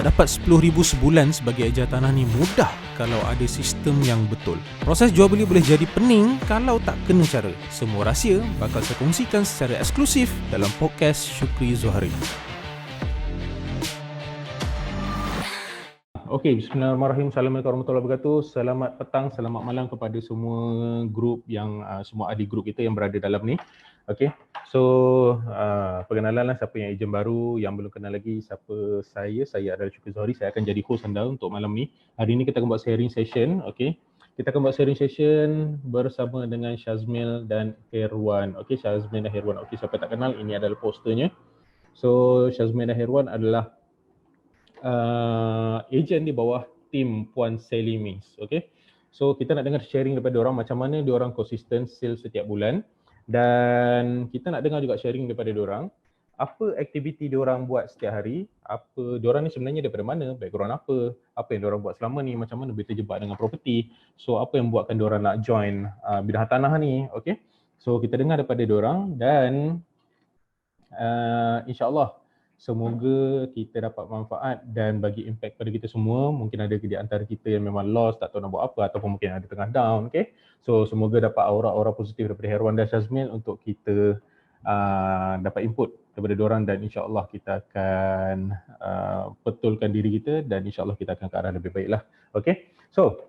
Nak dapat 10,000 sebulan sebagai ejar tanah ni mudah kalau ada sistem yang betul. Proses jual beli boleh jadi pening kalau tak kena cara. Semua rahsia bakal saya kongsikan secara eksklusif dalam podcast Syukri Zuhari. Okey, bismillahirrahmanirrahim. Assalamualaikum warahmatullahi wabarakatuh. Selamat petang, selamat malam kepada semua grup yang semua adik grup kita yang berada dalam ni. Okey. So, perkenalan lah siapa yang ejen baru, yang belum kenal lagi siapa saya adalah Syukri Zuhari. Saya akan jadi host anda untuk malam ni. Hari ni kita akan buat sharing session, okey. Kita akan buat sharing session bersama dengan Syazmil dan Herwan. Okey, Syazmil dan Herwan. Okey, siapa tak kenal, ini adalah posternya. So, Syazmil dan Herwan adalah ejen di bawah tim Puan Sally Mings. Okay. So kita nak dengar sharing daripada diorang macam mana diorang konsisten sale setiap bulan, dan kita nak dengar juga sharing daripada diorang apa aktiviti diorang buat setiap hari, apa diorang ni sebenarnya daripada mana, background apa yang diorang buat selama ni, macam mana boleh terjebak dengan property. So apa yang buatkan diorang nak join bidang tanah ni. Okay. So kita dengar daripada diorang dan insyaAllah semoga kita dapat manfaat dan bagi impact pada kita semua. Mungkin ada di antara kita yang memang lost, tak tahu nak buat apa, ataupun mungkin ada tengah down. Okay? So semoga dapat aura-aura positif daripada Herwan dan Syazmil untuk kita dapat input daripada diorang, dan insyaAllah kita akan betulkan diri kita dan insyaAllah kita akan ke arah lebih baik lah. Okay? So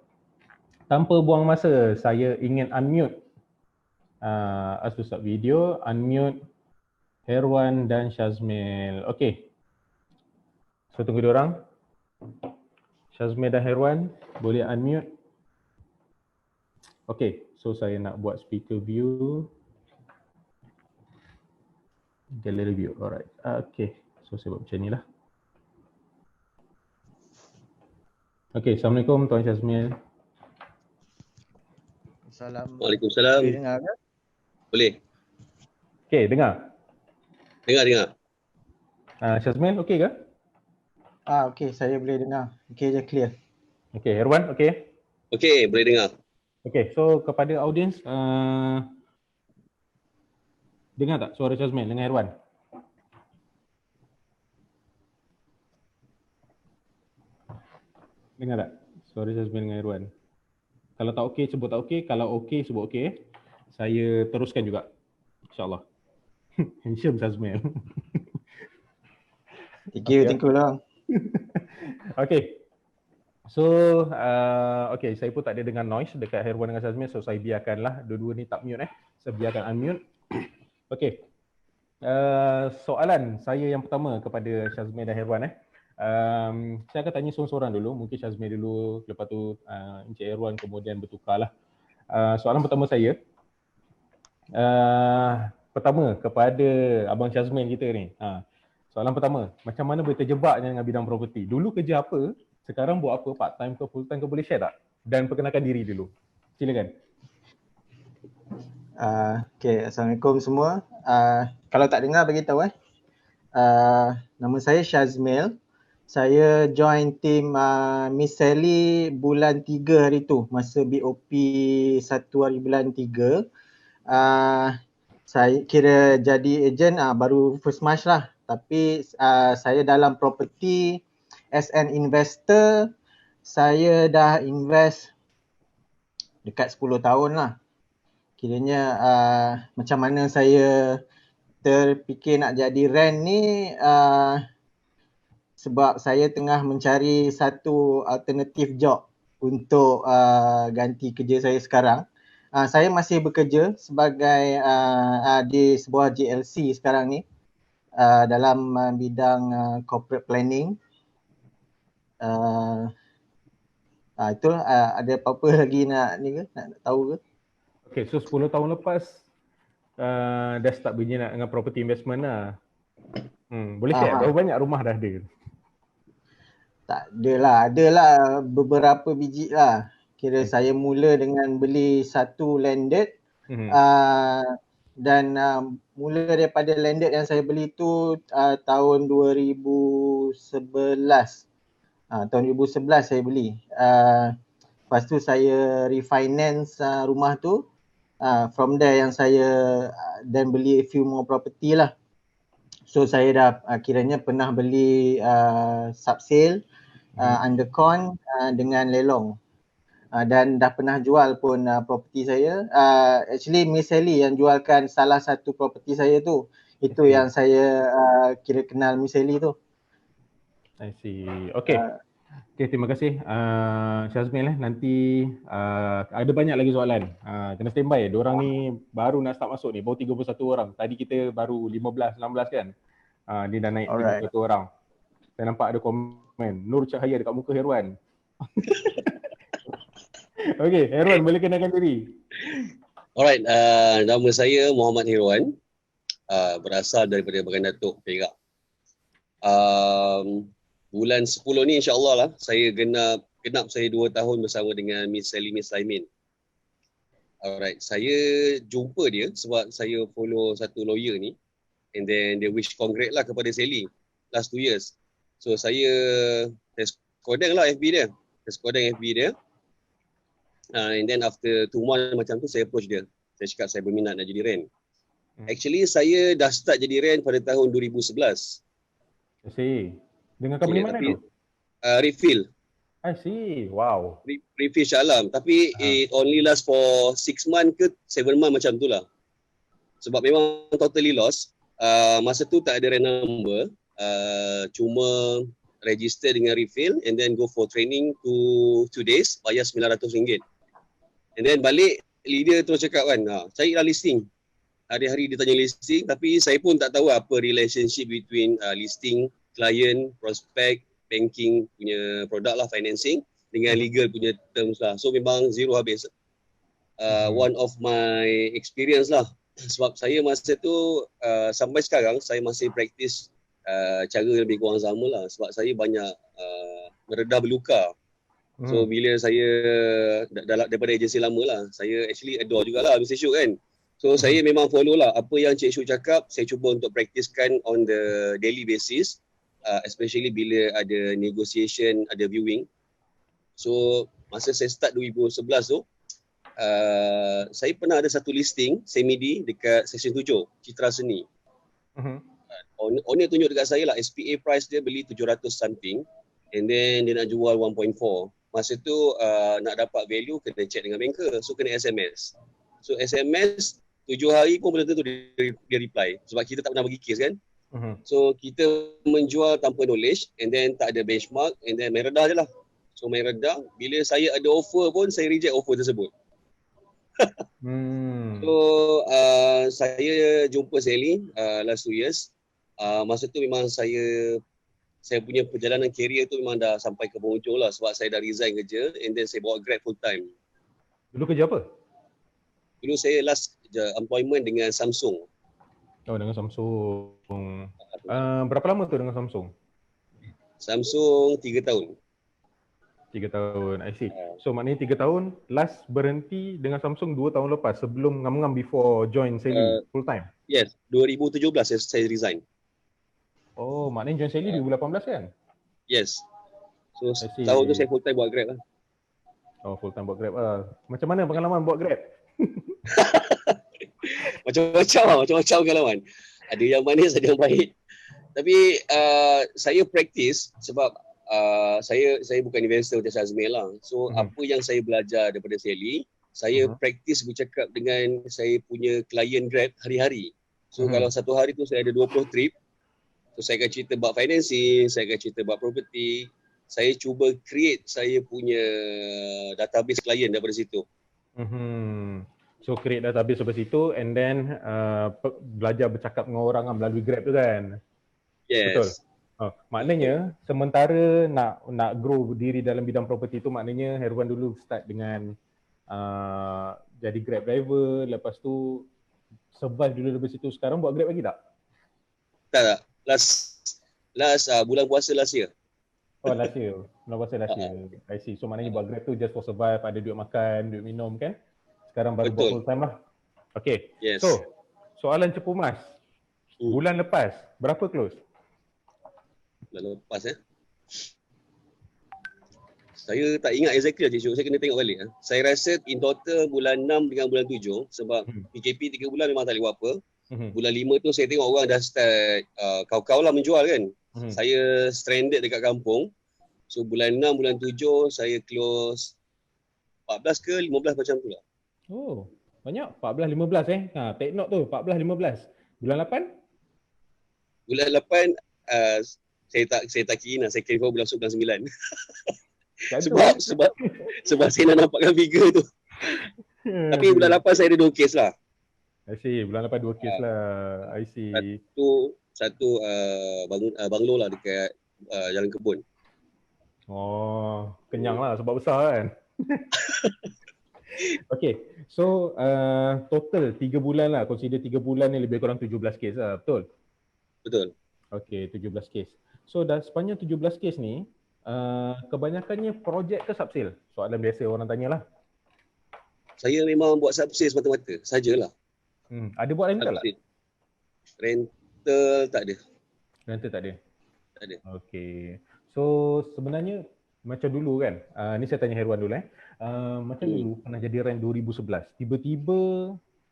tanpa buang masa, saya ingin unmute as to start video, unmute Herwan dan Syazmil. Okey. So tunggu diorang. Syazmil dan Herwan boleh unmute. Okey. So saya nak buat speaker view. Gallery view. Alright. Okey. So saya buat macam ni lah. Okey. Assalamualaikum Tuan Syazmil. Assalamualaikum. Waalaikumsalam. Boleh dengar ke? Boleh. Okey, dengar. Dengar. Syazmil, okey ke? Okey, saya boleh dengar. Okey je, clear. Okey, Herwan, okey? Okey, boleh dengar. Okey, so kepada audiens, dengar tak suara Syazmil dengan Herwan? Dengar tak suara Syazmil dengan Herwan? Kalau tak okey, sebut tak okey. Kalau okey, sebut okey. Saya teruskan juga, InsyaAllah. Handsome Syazmil. Thank you lah. Okay. So, okay, saya pun tak ada dengar noise dekat Herwan dengan Syazmil, so saya biarkanlah dua-dua ni tak mute Saya biarkan unmute. Okay. Soalan saya yang pertama kepada Syazmil dan Herwan saya akan tanya seorang-seorang dulu, mungkin Syazmil dulu, lepas tu Encik Herwan, kemudian bertukarlah. Soalan pertama saya, pertama kepada Abang Syazmil kita ni. Soalan pertama, macam mana boleh terjebak dengan bidang property? Dulu kerja apa? Sekarang buat apa? Part time ke full time ke? Boleh share tak? Dan perkenalkan diri dulu. Silakan. Okay, Assalamualaikum semua. Kalau tak dengar bagi tahu nama saya Syazmil. Saya join tim Miss Sally bulan 3 hari tu, masa BOP 1 hari bulan 3. Saya kira jadi ejen baru first March lah. Tapi saya dalam property as an investor, saya dah invest dekat 10 tahun lah. Kiranya macam mana saya terfikir nak jadi rent ni, sebab saya tengah mencari satu alternatif job untuk ganti kerja saya sekarang. Saya masih bekerja sebagai di sebuah GLC sekarang ni, dalam bidang corporate planning. Itulah, ada apa-apa lagi nak tahu ke? Okay, so 10 tahun lepas dah start berminat dengan property investment lah. Boleh share berapa banyak rumah dah ada? Tak adalah beberapa biji lah. Kira saya mula dengan beli satu landed, dan mula daripada landed yang saya beli tu tahun 2011. Tahun 2011 saya beli. Lepas tu saya refinance rumah tu. From there yang saya then beli a few more property lah. So saya dah kiranya pernah beli subsale, undercon dengan lelong. Dan dah pernah jual pun property saya. Actually Miss Sally yang jualkan salah satu property saya tu. Itu yang saya kira kenal Miss Sally tu. I see. Okay. Okay, terima kasih Syazmil. Nanti ada banyak lagi soalan. Kena standby. Diorang ni baru nak start masuk ni. Baru 31 orang. Tadi kita baru 15, 16 kan. Ni dah naik 51 orang. Saya nampak ada komen. Nur cahaya dekat muka Herwan. Okay, Herwan boleh kenalkan diri. Alright, nama saya Muhammad Herwan. Berasal daripada Bagan Datuk, Perak. Bulan 10 ni insya-Allah lah saya genap saya 2 tahun bersama dengan Miss Sally Miss Saimin. Alright, saya jumpa dia sebab saya follow satu lawyer ni, and then dia wish congrats lah kepada Sally last 2 years. So saya test kodeng lah FB dia. And then after 2 months macam tu saya approach dia. Saya cakap saya berminat nak jadi rent. Actually saya dah start jadi rent pada tahun 2011. I see. Dengan company mana tu? Refill. I see. Wow. Refill Shah Alam. Tapi it only last for 6 months ke 7 months macam tu lah. Sebab memang totally lost. Masa tu tak ada rent number. Cuma register dengan Refill and then go for training 2 days, bayar RM900. And then balik, leader terus cakap kan, carilah listing. Hari-hari dia tanya listing, tapi saya pun tak tahu apa relationship between listing, client, prospect, banking punya produk lah, financing dengan legal punya terms lah. So memang zero habis. One of my experience lah. Sebab saya masa tu sampai sekarang saya masih practice cara lebih kurang sama lah. Sebab saya banyak meredah berluka. So bila saya daripada agensi lama lah, saya actually adore jugalah Mr. Syuk kan. So saya memang follow lah apa yang Cik Syuk cakap, saya cuba untuk praktiskan on the daily basis. Especially bila ada negotiation, ada viewing. So masa saya start 2011 tu, saya pernah ada satu listing semi-D dekat Seksyen 7, Citra Seni. Owner tunjuk dekat saya lah, SPA price dia beli 700 something and then dia nak jual 1.4. Masa tu nak dapat value kena check dengan banker, so kena SMS. So SMS 7 hari pun belum tentu dia reply sebab kita tak pernah bagi case kan. So kita menjual tanpa knowledge and then tak ada benchmark and then main redah je lah. So main redah, bila saya ada offer pun saya reject offer tersebut. So saya jumpa Sally last 2 years. Masa tu memang saya punya perjalanan career tu memang dah sampai ke penghujung lah sebab saya dah resign kerja and then saya bawa Grab full time. Dulu kerja apa? Dulu saya last employment dengan Samsung. Oh, dengan Samsung. Berapa lama tu dengan Samsung? Samsung 3 tahun. 3 tahun, I see. So maknanya 3 tahun, last berhenti dengan Samsung 2 tahun lepas sebelum ngam-ngam before join Sally full time? Yes, 2017 saya resign. Oh, maknanya join Sally 2018 kan? Yes. So tahun tu saya full time buat Grab lah. Oh, full time buat Grab lah. Macam mana pengalaman buat Grab? Macam-macam pengalaman. Ada yang manis, ada yang baik. Tapi saya practice sebab saya bukan investor macam Syazmil lah. So apa yang saya belajar daripada Sally, saya practice bercakap dengan saya punya klien Grab hari-hari. So kalau satu hari tu saya ada 20 trip, so saya akan cerita about financing, saya akan cerita about property. Saya cuba create saya punya database klien daripada situ. So create database dari situ and then belajar bercakap dengan orang melalui Grab tu kan? Yes. Betul? Maknanya sementara nak grow diri dalam bidang property tu, maknanya Herwan dulu start dengan jadi Grab driver, lepas tu survive dulu dari situ. Sekarang buat Grab lagi tak? Tak. Last bulan puasa last year. Oh, last year. Bulan puasa last year. I see. So maknanya buat Grab tu just for survive, ada duit makan, duit minum kan? Sekarang baru buat full time lah. Okay. Yes. So, soalan cepu mas. Bulan lepas, berapa close? Bulan lepas saya tak ingat exactly lah Cik Syuk. Saya kena tengok balik. Saya rasa in total bulan 6 dengan bulan 7 sebab PKP 3 bulan memang tak boleh buat apa. Bulan 5 tu saya tengok orang dah start kau-kau lah menjual kan. Saya stranded dekat kampung. So bulan 6, bulan 7 saya close 14 ke 15 macam tu lah. Oh, banyak. 14, 15 take note tu, 14, 15. Bulan 8? Bulan 8 saya tak kira lah. Saya kira bulan 9. sebab saya nak nampakkan figure tu. Tapi bulan 8 saya ada 2 kes lah. I see, bulan 8 2 kes lah. I see. Satu banglo lah dekat Jalan Kebun. Oh, kenyang lah sebab besar kan. Okay, so total 3 bulan lah. Consider 3 bulan ni lebih kurang 17 kes lah, betul? Betul. Okay, 17 kes. So dah sepanjang 17 kes ni, kebanyakannya projek ke subsale? Soalan biasa orang tanyalah. Saya memang buat subsale semata-mata, sajalah. Ada buat rental tak? Rental tak ada. Rental tak ada? Tak ada. Okay. So sebenarnya macam dulu kan, ni saya tanya Herwan dulu macam dulu pernah jadi rent 2011. Tiba-tiba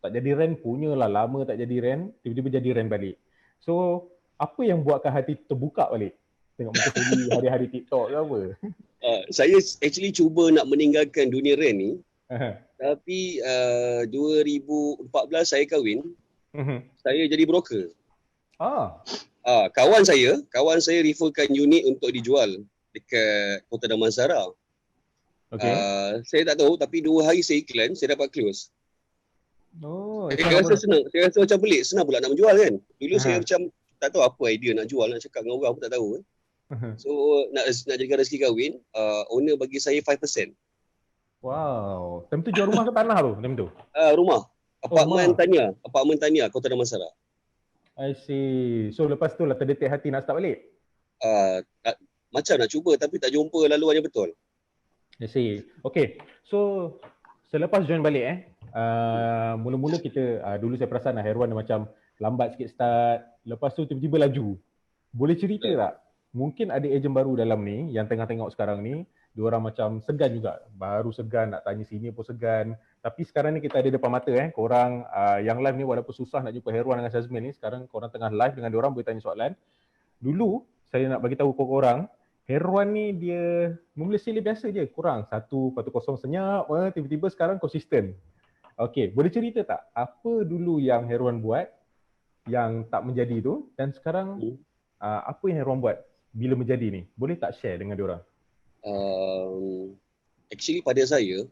tak jadi rent, punyalah lama tak jadi rent, tiba-tiba jadi rent balik. So apa yang buatkan hati terbuka balik? Tengok muka sendiri hari-hari TikTok ke apa? Saya actually cuba nak meninggalkan dunia rent ni. Tapi 2014 saya kahwin, saya jadi broker. Kawan saya referkan unit untuk dijual dekat Kota Damansara. Okay. Saya tak tahu, tapi 2 hari saya iklan, saya dapat close. Saya rasa senang, saya rasa macam pelik, senang pula nak menjual kan. Dulu saya macam tak tahu apa idea nak jual, nak cakap dengan orang pun tak tahu kan. So nak jadikan rezeki kahwin, owner bagi saya 5%. Wow. Time tu jual rumah ke tanah tu? Time tu? Rumah. Apartmen Tania, Kota Damansara. I see. So lepas tu lah terdetik hati nak start balik? Macam nak cuba tapi tak jumpa laluan yang betul. I see. Okay. So selepas join balik mula-mula kita, dulu saya perasan Herwan macam lambat sikit start. Lepas tu tiba-tiba laju. Boleh cerita tak? Mungkin ada ejen baru dalam ni yang tengah tengok sekarang ni, diorang macam segan juga. Baru segan, nak tanya sini pun segan. Tapi sekarang ni kita ada depan mata korang yang live ni walaupun susah nak jumpa Herwan dengan Syazmin ni, sekarang korang tengah live dengan diorang, boleh tanya soalan. Dulu saya nak bagi tahu korang, Herwan ni dia mula sila biasa je, kurang 1, lepas tu kosong senyap, tiba-tiba sekarang konsisten. Okay, boleh cerita tak apa dulu yang Herwan buat yang tak menjadi tu, dan sekarang apa yang Herwan buat bila menjadi ni? Boleh tak share dengan diorang? Actually pada saya,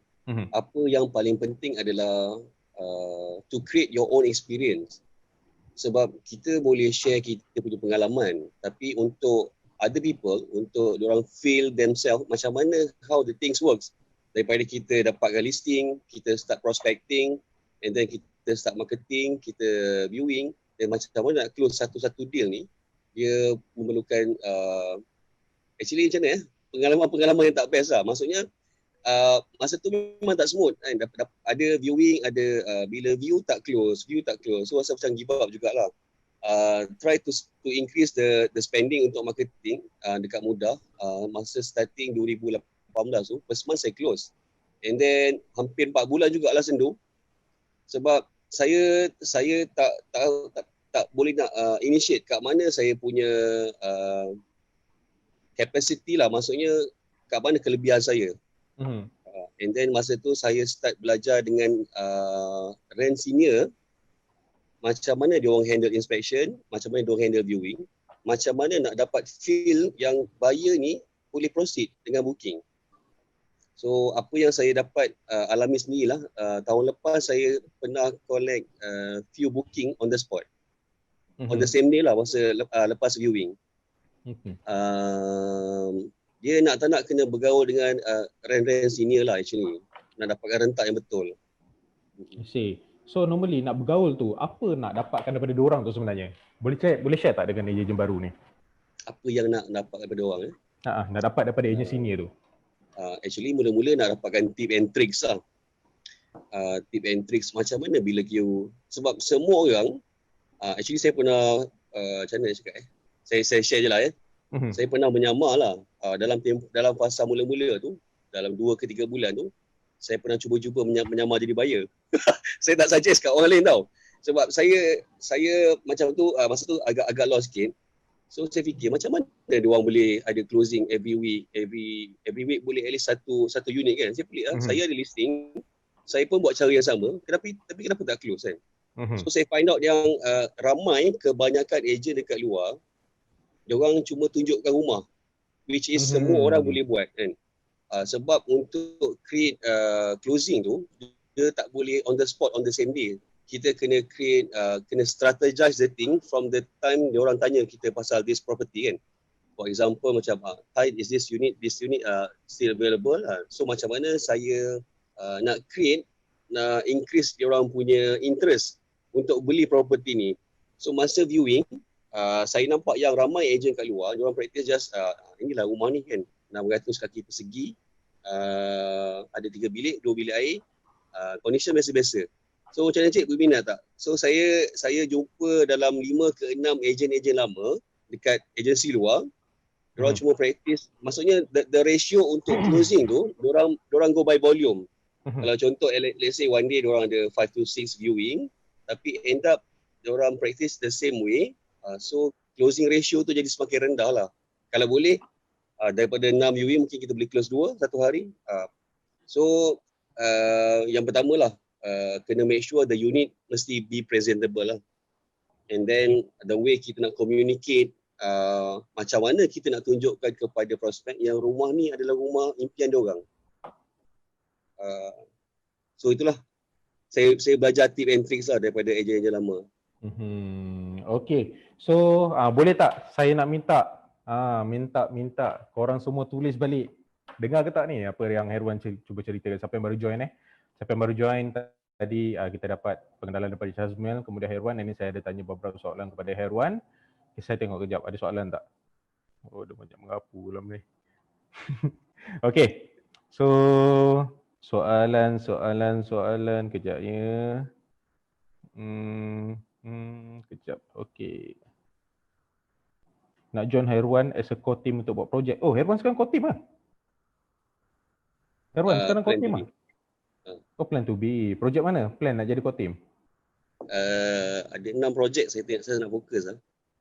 apa yang paling penting adalah to create your own experience. Sebab kita boleh share kita punya pengalaman, tapi untuk other people, untuk diorang feel themselves macam mana, how the things works. Daripada kita dapatkan listing, kita start prospecting, and then kita start marketing, kita viewing, dan macam mana nak close satu-satu deal ni, dia memerlukan actually macam mana pengalaman-pengalaman yang tak best lah. Maksudnya masa tu memang tak smooth kan. Ada viewing, ada bila view tak close, so rasa macam give up jugalah. Try to increase the spending untuk marketing dekat Mudah. Masa starting 2018 tu, first month saya close, and then hampir 4 bulan jugalah sendu, sebab saya tak boleh nak initiate kat mana saya punya capacity lah, maksudnya kat mana kelebihan saya. And then masa tu saya start belajar dengan rent senior, macam mana dia orang handle inspection, macam mana dia orang handle viewing, macam mana nak dapat feel yang buyer ni boleh proceed dengan booking. So apa yang saya dapat alami sendirilah, tahun lepas saya pernah collect few booking on the spot. On the same day lah, masa lepas viewing. Dia nak tak nak kena bergaul dengan rent senior lah actually, nak dapatkan rentak yang betul. I see. So normally nak bergaul tu, apa nak dapatkan daripada diorang tu sebenarnya? Boleh share tak dengan ejen baru ni? Apa yang nak dapat daripada orang nak dapat daripada ejen senior tu? Actually mula-mula nak dapatkan tip and tricks lah. Tip and tricks macam mana bila queue. Sebab semua orang, actually saya pernah, macam mana cakap saya share je lah Saya pernah menyamar lah dalam fasa mula-mula tu, dalam 2 ke 3 bulan tu, saya pernah cuba-cuba menyamar jadi buyer. Saya tak suggest kat orang lain tau. Sebab saya macam tu masa tu agak lost sikit. So saya fikir macam mana dia orang boleh ada closing every week boleh at least satu unit kan. Saya pelik saya ada listing, saya pun buat cara yang sama, tapi kenapa tak close kan. So saya find out yang ramai kebanyakan ejen dekat luar, dia orang cuma tunjukkan rumah, which is semua orang boleh buat kan. Sebab untuk create closing tu, dia tak boleh on the spot on the same day. Kita kena create, kena strategize the thing from the time dia orang tanya kita pasal this property kan. For example macam, hi, is this unit still available? So macam mana saya nak create, nak increase dia orang punya interest untuk beli property ni. So masa viewing, saya nampak yang ramai ejen kat luar, dia orang practice just, inilah rumah ni kan, 600 kaki persegi, ada 3 bilik, 2 bilik air, condition biasa-biasa. So macam mana cik, berminat tak? So saya jumpa dalam 5 ke 6 ejen-ejen lama dekat agensi luar. Diorang cuma practice, maksudnya the ratio untuk closing tu, diorang go by volume. Kalau contoh let's say one day diorang ada 5 to 6 viewing, tapi end up diorang practice the same way, so closing ratio tu jadi semakin rendah lah. Kalau boleh daripada 6 viewing mungkin kita boleh close 2 satu hari. So yang pertama lah, kena make sure the unit mesti be presentable lah. And then the way kita nak communicate, macam mana kita nak tunjukkan kepada prospek yang rumah ni adalah rumah impian diorang. So itulah, saya belajar tip and tricks lah daripada ejen-ejen lama. Okay, so boleh tak saya nak minta korang semua tulis balik. Dengar ke tak ni apa yang Herwan cuba ceritakan? Siapa yang baru join Siapa yang baru join tadi, kita dapat pengenalan daripada Syazmil, kemudian Herwan. Ini saya ada tanya beberapa soalan kepada Herwan. Okay, saya tengok kejap ada soalan tak? Oh, dia banyak mengapu dalam ni. Okay, so soalan kejap ya. Kejap. Okay. Nak join Herwan as a core team untuk buat projek. Oh, Herwan sekarang core team lah. Herwan sekarang core team lah. Oh, plan to be. Projek mana? Plan nak jadi core team? Ada 6 projek saya nak fokus lah.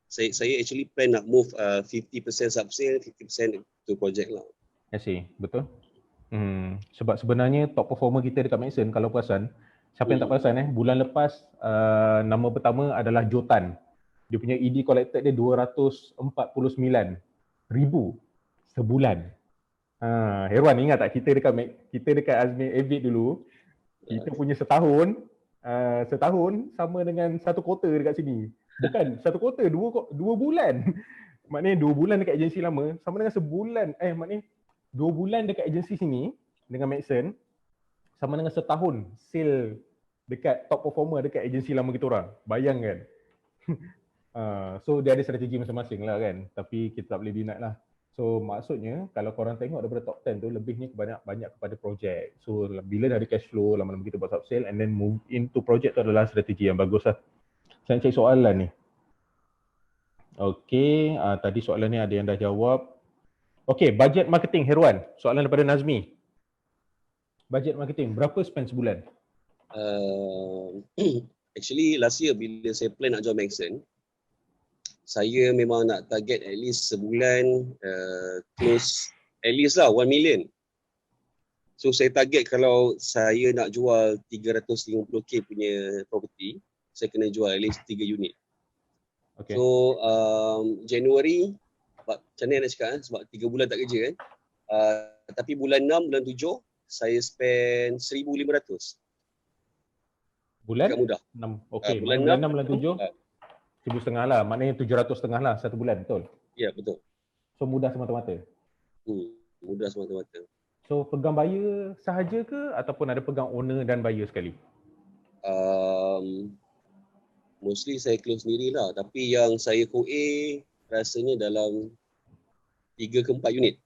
Saya actually plan nak move 50% subsale, 50% to project lah. I see, betul. Sebab sebenarnya top performer kita dekat Maxson, kalau perasan, siapa yang tak perasan bulan lepas nama pertama adalah Jotan. Dia punya ED collected dia 249,000 sebulan. Herwan ingat tak kita dekat Azmi Avid dulu, kita punya setahun sama dengan 1 quarter dekat sini. Bukan 1 quarter, 2 bulan. Maknanya 2 bulan dekat agensi lama sama dengan sebulan. Maknanya 2 bulan dekat agensi sini dengan Maxson sama dengan setahun sale dekat top performer dekat agensi lama kita orang. Bayangkan. So dia ada strategi masing-masing lah kan. Tapi kita tak boleh deny lah. So maksudnya kalau korang tengok daripada top 10 tu lebihnya banyak kepada projek. So bila dah ada cash flow, lama-lama kita buat subsale and then move into projek tu adalah strategi yang bagus lah. Saya cek soalan ni. Okay, tadi soalan ni ada yang dah jawab. Okay, budget marketing Herwan. Soalan daripada Nazmi. Budget marketing, berapa spend sebulan? Actually last year bila saya plan nak join Maxson, saya memang nak target at least sebulan close at least lah 1 million. So saya target kalau saya nak jual 350k punya property, saya kena jual at least 3 unit. Okay. So January, macam mana nak cakap sebab 3 bulan tak kerja kan. Tapi bulan 6, bulan 7 saya spend 1,500. Bulan? Agak mudah. 6. Okay, bulan 6, bulan 7. 1,500 lah, maknanya 700 lah satu bulan, betul? Ya, betul. So mudah semata-mata? Mudah semata-mata. So pegang buyer sahaja ke ataupun ada pegang owner dan buyer sekali? Mostly saya close sendirilah, tapi yang saya QA rasanya dalam 3 ke 4 unit.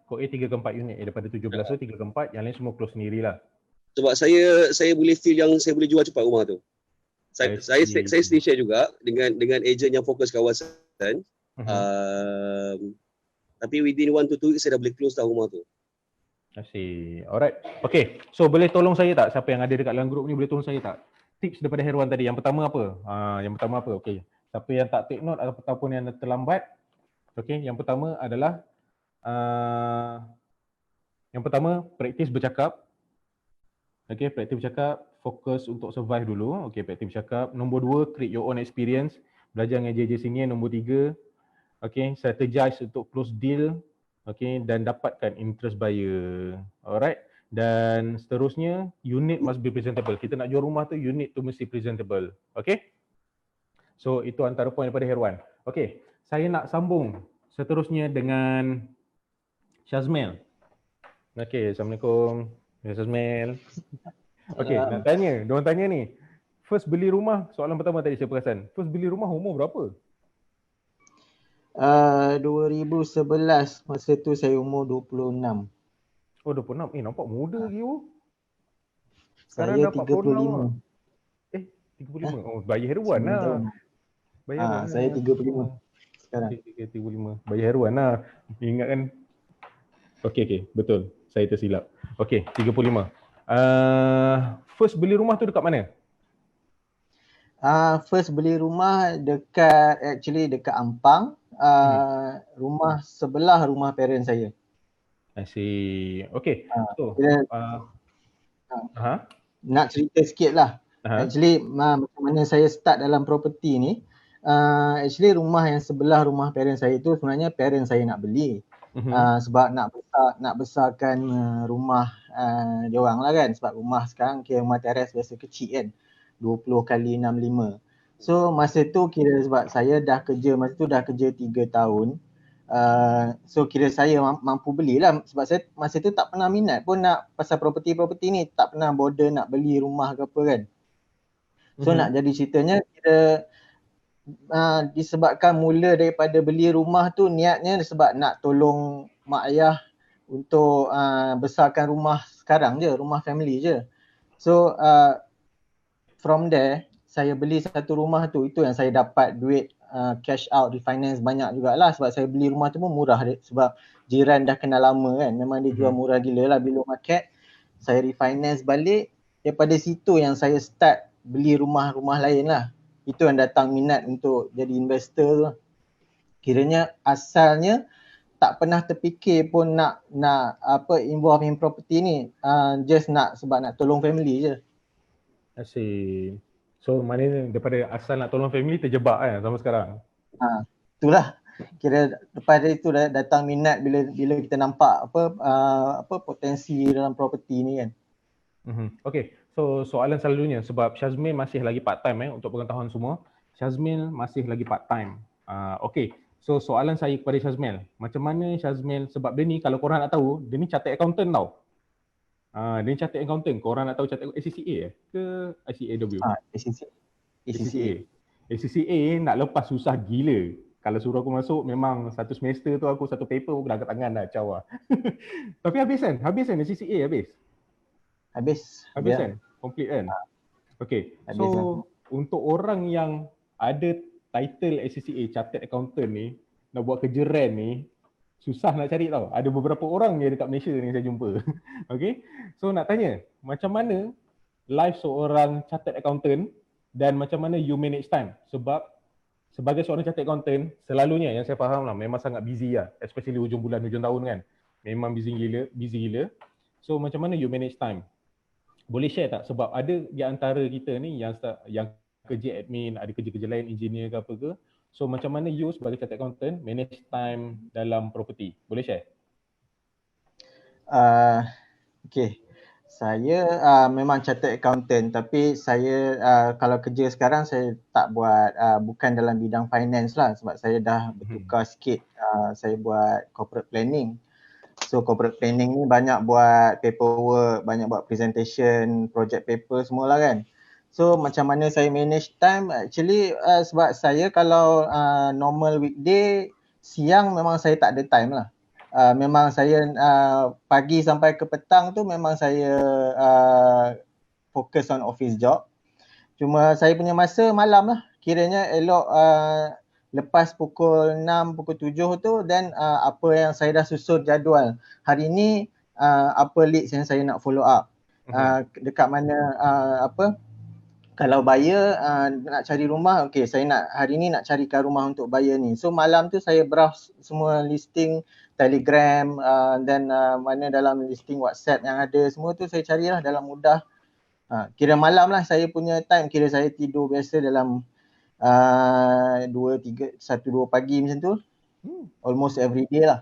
QA 3 ke 4 unit, daripada 17 tu 3 ke 4, yang lain semua close sendirilah. Sebab saya boleh feel yang saya boleh jual cepat rumah tu. Saya stay share juga dengan ejen yang fokus kawasan. Tapi within 1 to 2 weeks saya dah boleh close dah rumah tu. I see. Alright. Okay. So boleh tolong saya tak? Siapa yang ada dekat dalam grup ni boleh tolong saya tak? tips daripada Herwan tadi. Yang pertama apa? Yang pertama apa? Okey. Siapa yang tak take note ataupun yang terlambat, okey, yang pertama adalah yang pertama praktis bercakap. Okey, praktis bercakap, fokus untuk survive dulu. Okey, praktis bercakap. Nombor 2, create your own experience. Belajar dengan JJ senior. Nombor 3, okey, strategize untuk close deal. Okey, dan dapatkan interest buyer. Alright. Dan seterusnya, unit must be presentable. Kita nak jual rumah tu, unit tu mesti presentable. Okay? So, itu antara poin daripada Herwan. Okay, saya nak sambung seterusnya dengan Syazmil. Okay, Assalamualaikum. Ya, Syazmil. Okay, nak tanya. Diorang tanya ni. First beli rumah, soalan pertama tadi saya perasan. First beli rumah umur berapa? 2011, masa tu saya umur 26. Oh, 26. Nampak muda lagi oh. Sekarang saya 35. 35. Oh, bayi Herwan lah. Bayi Herwan saya 35 sekarang. 35. Bayi Herwan lah. Ingat kan? Okey, betul. Saya tersilap. Okey, 35. First beli rumah tu dekat mana? First beli rumah dekat Ampang. Rumah sebelah rumah parent saya. I see. Okay. So, nak cerita sikit lah. Actually, macam mana saya start dalam property ni. Actually, rumah yang sebelah rumah parent saya tu sebenarnya parent saya nak beli. Sebab nak besarkan rumah diorang lah kan. Sebab rumah sekarang kira rumah teres biasa kecil kan. 20 kali 65. So masa tu kira sebab saya dah kerja, masa tu dah kerja 3 tahun. So kira saya mampu belilah sebab saya masa tu tak pernah minat pun nak pasal property ni, tak pernah bother nak beli rumah ke apa kan. So nak jadi ceritanya kira disebabkan mula daripada beli rumah tu niatnya sebab nak tolong mak ayah untuk besarkan rumah sekarang je, rumah family je. So from there saya beli satu rumah tu, itu yang saya dapat duit cash out refinance banyak jugalah sebab saya beli rumah tu pun murah sebab jiran dah kenal lama kan, memang dia jual murah gila lah below market. Saya refinance balik, daripada situ yang saya start beli rumah-rumah lain lah. Itu yang datang minat untuk jadi investor tu. Kiranya asalnya tak pernah terfikir pun nak involve in property ni, just sebab nak tolong family je. I see. So maknanya daripada asal nak tolong family terjebak kan sampai sekarang. Itulah. Kira lepas dari itu datang minat bila kita nampak apa potensi dalam property ni kan. Okay. So soalan selalunya sebab Syazmil masih lagi part time untuk pengetahuan semua. Syazmil masih lagi part time. Okay. So soalan saya kepada Syazmil, macam mana Syazmil, sebab dia ni kalau korang nak tahu, dia ni chartered accountant tau. Dia ni chartered accountant. Korang nak tahu chartered ACCA ke ICAW? ACCA nak lepas susah gila. Kalau suruh aku masuk memang satu semester tu aku satu paper aku dah angkat tangan dah caw. Tapi habis kan ACCA habis. Habis kan? Complete kan? Okay. So untuk orang yang ada title ACCA Chartered Accountant ni nak buat kerja rent ni susah nak cari tau. Ada beberapa orang je dekat Malaysia ni saya jumpa. Okay. So nak tanya, macam mana life seorang Chartered Accountant dan macam mana you manage time? Sebab sebagai seorang Chartered Accountant, selalunya yang saya faham lah memang sangat busy lah. Especially hujung bulan, hujung tahun kan. Memang busy gila. So macam mana you manage time? Boleh share tak? Sebab ada di antara kita ni yang kerja admin, ada kerja-kerja lain, engineer ke apa ke. So macam mana you sebagai Chartered Accountant manage time dalam property? Boleh share? Okay. Saya memang Chartered Accountant tapi saya kalau kerja sekarang saya tak buat, bukan dalam bidang finance lah sebab saya dah bertukar sikit. Saya buat corporate planning. So corporate planning ni banyak buat paperwork, banyak buat presentation, project paper semualah kan. So macam mana saya manage time, actually sebab saya kalau normal weekday, siang memang saya tak ada time lah. Memang saya pagi sampai ke petang tu memang saya fokus on office job. Cuma saya punya masa malam lah. Kiranya elok lepas pukul 6, pukul 7 tu dan apa yang saya dah susun jadual. Hari ni apa leads yang saya nak follow up. Dekat mana Kalau buyer nak cari rumah, okay, saya nak hari ni nak carikan rumah untuk buyer ni. So malam tu saya browse semua listing Telegram dan mana dalam listing WhatsApp yang ada, semua tu saya carilah dalam mudah. Kira malam lah saya punya time, kira saya tidur biasa dalam 1-2 pagi macam tu. Almost every day lah.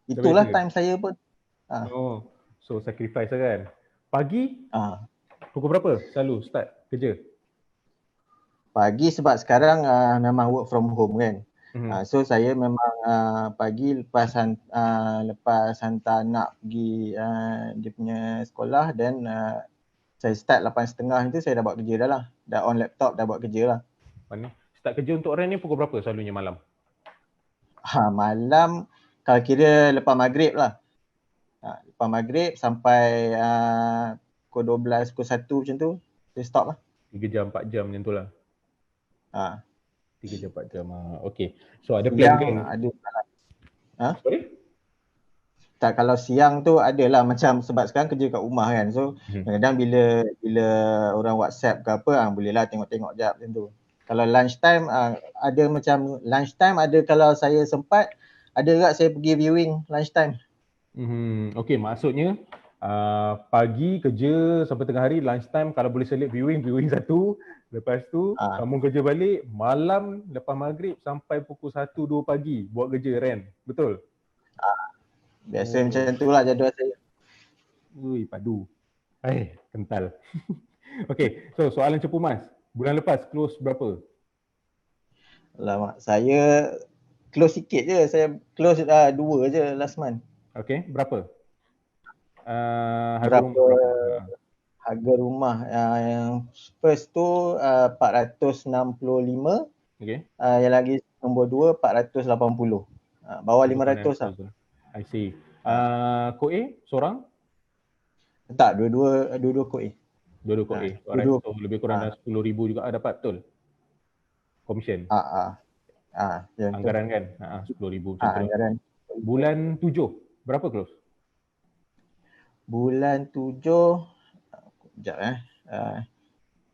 Itulah time saya pun. Oh, so sacrifice lah kan. Pagi pukul berapa selalu start kerja? Pagi sebab sekarang memang work from home kan. So saya memang pagi lepas hantar anak pergi dia punya sekolah, dan saya start 8.30 itu saya dah buat kerja dah lah. Dah on laptop, dah buat kerja lah. Mana? Start kerja untuk Ren ni pukul berapa selalunya malam? Malam kalau kira lepas maghrib lah. Lepas maghrib sampai pukul 12, pukul 1 macam tu, saya stop lah. 3 jam, 4 jam macam tu lah. 3 jam, 4 jam. Okay. So ada siang plan kan? ada. Sorry? Tak, kalau siang tu adalah macam sebab sekarang kerja kat rumah kan. So kadang-kadang bila orang WhatsApp ke apa, bolehlah tengok-tengok jap macam tu. Kalau lunchtime ada macam lunchtime ada, kalau saya sempat ada juga saya pergi viewing lunchtime. Okay, maksudnya pagi kerja sampai tengah hari, lunchtime kalau boleh selit viewing satu, lepas tu sambung kerja balik, malam lepas maghrib sampai pukul 1-2 pagi buat kerja Ren, betul? Biasa macam tu lah jadual saya. Ui, padu. Kental. Okay, so soalan cepu mas, bulan lepas close berapa? Alamak, saya close sikit je, saya close 2 je last month. Okay, berapa? Harga rumah berapa? Harga rumah yang first tu 465. Okay. Yang lagi nombor 2 480. Bawah 500 lah. I see. Kod A seorang? Tak, dua-dua kod A. Dua-dua kod A. So lebih kurang dah 10,000 juga dapat, betul? Commission. Ya, anggaran kan? 10,000 macam tu. Anggaran. Bulan 7 berapa close? Bulan 7 sekejap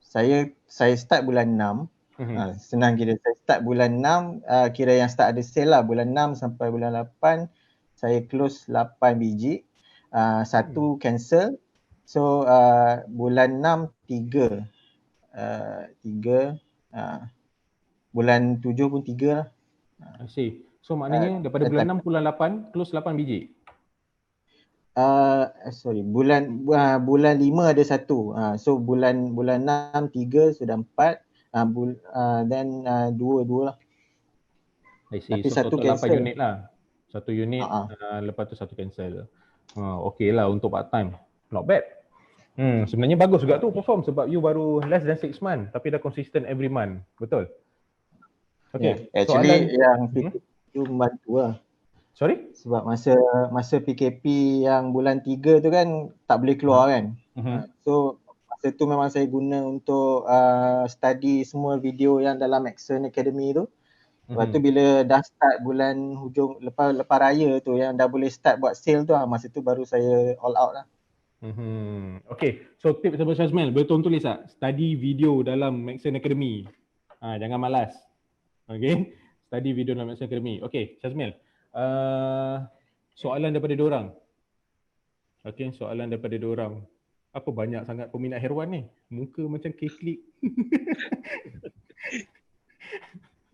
saya start bulan 6. Senang kira, saya start bulan 6, kira yang start ada sale lah bulan 6 sampai bulan 8. Saya close 8 biji. 1 cancel. So bulan 6 3. Bulan 7 pun 3 lah. I see. So maknanya daripada bulan 6 bulan 8 close 8 biji. Bulan 5 ada 1. So bulan 6 3, sudah 4. Then 2 lah. I see. Tapi so 1 total cancel. 8 unit lah. 1 unit, lepas tu 1 cancel. Okay lah untuk part time. Not bad. Sebenarnya bagus juga tu perform sebab you baru less than 6 months tapi dah consistent every month. Betul? Okay. Actually yang PKP tu membantu lah. Sorry? Sebab masa PKP yang bulan 3 tu kan tak boleh keluar kan. So masa tu memang saya guna untuk study semua video yang dalam Maxon Academy tu. Lepas tu bila dah start bulan hujung lepas raya tu yang dah boleh start buat sale tu, masa tu baru saya all out lah. Okay, so tips Abang Shazmel, betul tulis tak? Study video dalam Maxon Academy. Jangan malas. Okay, study video dalam Maxon Academy. Okay, Shazmel. Soalan daripada diorang. Okay, soalan daripada diorang. Apa banyak sangat peminat hairband ni? Muka macam keklik.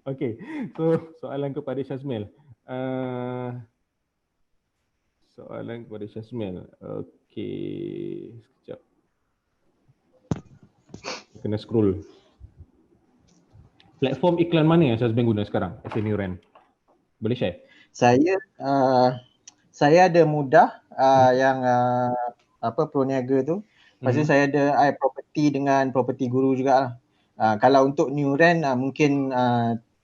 Okay, so soalan kepada Shazmel. Okay, sekejap. Kena scroll. Platform iklan mana yang Shazmel guna sekarang as a new rent? Boleh share? Saya ada Mudah yang Pro Niaga tu. Lepas tu saya ada iProperty dengan Property Guru jugalah. Kalau untuk new rent mungkin